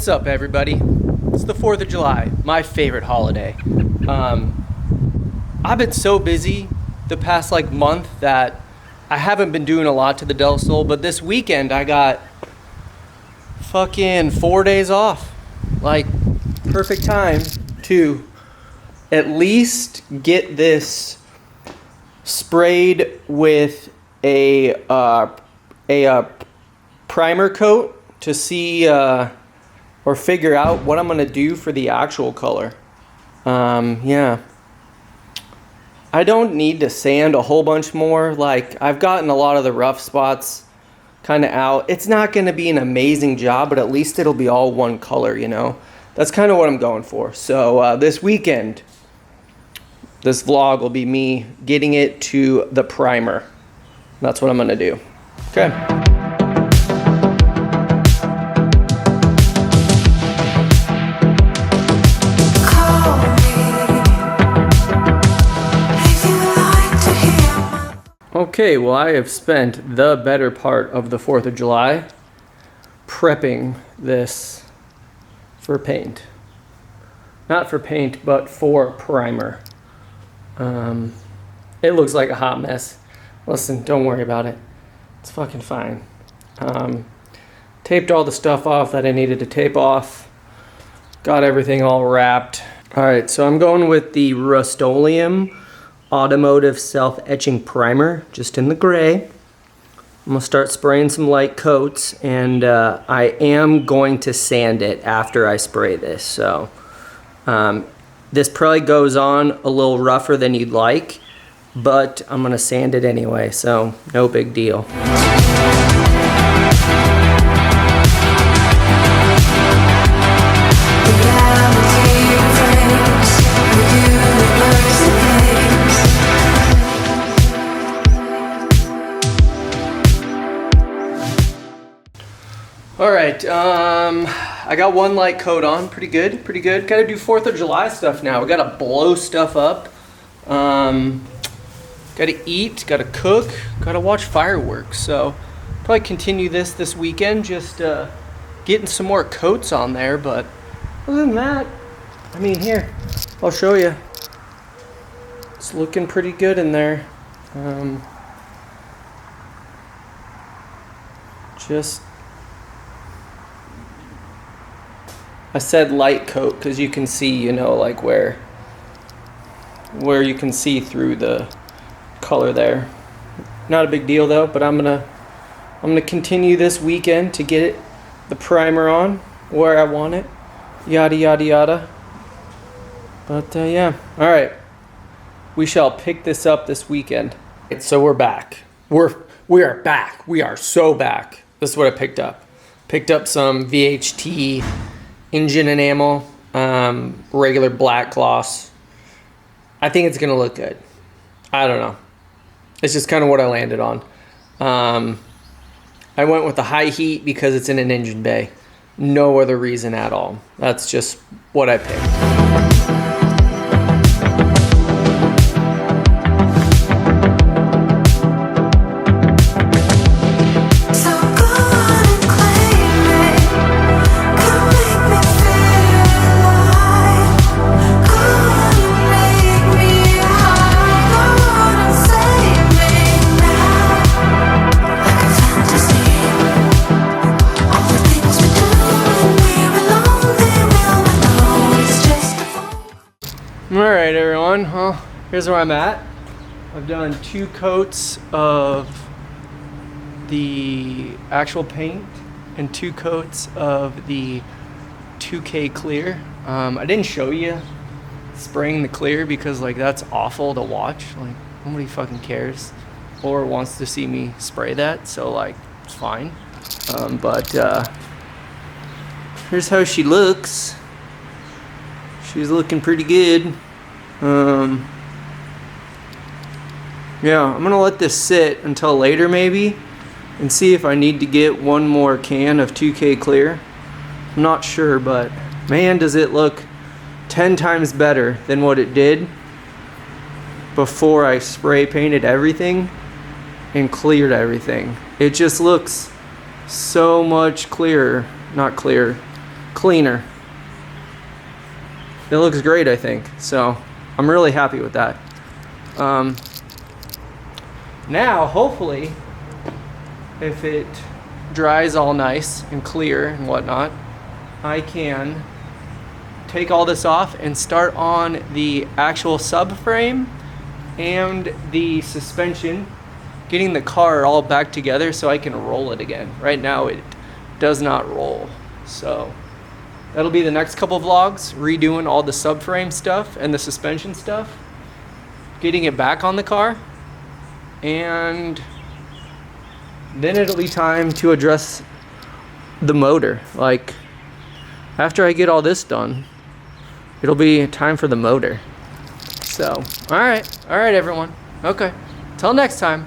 What's up, everybody? It's the 4th of July, my favorite holiday. I've been so busy the past month that I haven't been doing a lot to the Del Sol, but this weekend I got fucking 4 days off. Perfect time to at least get this sprayed with a primer coat to see or figure out what I'm gonna do for the actual color. Yeah, I don't need to sand a whole bunch more. I've gotten a lot of the rough spots kind of out. It's not gonna be an amazing job, but at least it'll be all one color, you know. That's kind of what I'm going for. So this weekend, this vlog will be me getting it to the primer. That's what I'm gonna do. Okay. Okay, well, I have spent the better part of the 4th of July prepping this for paint. Not for paint, but for primer. It looks like a hot mess. Listen, don't worry about it. It's fucking fine. Taped all the stuff off that I needed to tape off. Got everything all wrapped. All right, so I'm going with the Rust-Oleum Automotive Self-Etching Primer, just in the gray. I'm gonna start spraying some light coats, and I am going to sand it after I spray this. So this probably goes on a little rougher than you'd like, but I'm gonna sand it anyway, so no big deal. All right, I got one light coat on, pretty good. Gotta do 4th of July stuff now. We gotta blow stuff up. Gotta eat, gotta cook, gotta watch fireworks. So probably continue this weekend, just getting some more coats on there. But other than that, I mean, here, I'll show you. It's looking pretty good in there. I said light coat because you can see, you know, where you can see through the color there. Not a big deal though, but I'm gonna continue this weekend to get the primer on where I want it. Yada yada yada. But yeah, all right. We shall pick this up this weekend. So we're back. We are back. We are so back. This is what I picked up. Picked up some VHT engine enamel, regular black gloss. I think it's gonna look good. I don't know. It's just kind of what I landed on. I went with the high heat because it's in an engine bay. No other reason at all. That's just what I picked. Alright everyone, well, here's where I'm at. I've done 2 coats of the actual paint and 2 coats of the 2K clear. I didn't show you spraying the clear because that's awful to watch. Nobody fucking cares or wants to see me spray that, so it's fine. But here's how she looks. She's looking pretty good. Yeah, I'm gonna let this sit until later maybe and see if I need to get one more can of 2K clear. I'm not sure, but man, does it look 10 times better than what it did before I spray painted everything and cleared everything. It just looks so much clearer, not clear, cleaner. It looks great, I think. So I'm really happy with that. Now, hopefully, if it dries all nice and clear and whatnot, I can take all this off and start on the actual subframe and the suspension, getting the car all back together so I can roll it again. Right now it does not roll. So that'll be the next couple vlogs, redoing all the subframe stuff and the suspension stuff, getting it back on the car, and then it'll be time to address the motor. Like, after I get all this done, it'll be time for the motor. So, all right everyone. Okay, till next time.